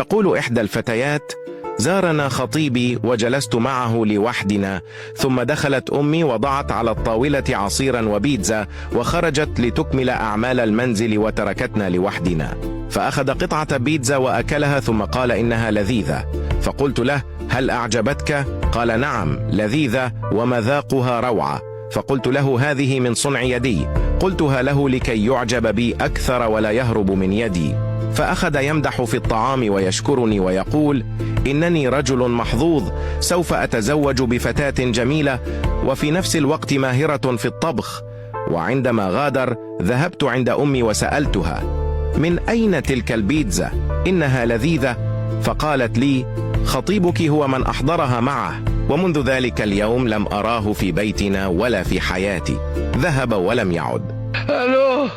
تقول إحدى الفتيات: زارنا خطيبي وجلست معه لوحدنا، ثم دخلت أمي وضعت على الطاولة عصيرا وبيتزا وخرجت لتكمل أعمال المنزل وتركتنا لوحدنا. فأخذ قطعة بيتزا وأكلها ثم قال إنها لذيذة. فقلت له: هل أعجبتك؟ قال: نعم لذيذة ومذاقها روعة. فقلت له: هذه من صنع يدي. قلتها له لكي يعجب بي أكثر ولا يهرب من يدي. فأخذ يمدح في الطعام ويشكرني ويقول: إنني رجل محظوظ، سوف أتزوج بفتاة جميلة وفي نفس الوقت ماهرة في الطبخ. وعندما غادر ذهبت عند أمي وسألتها: من أين تلك البيتزا؟ إنها لذيذة. فقالت لي: خطيبك هو من أحضرها معه، ومنذ ذلك اليوم لم أراه في بيتنا ولا في حياتي، ذهب ولم يعد. ألو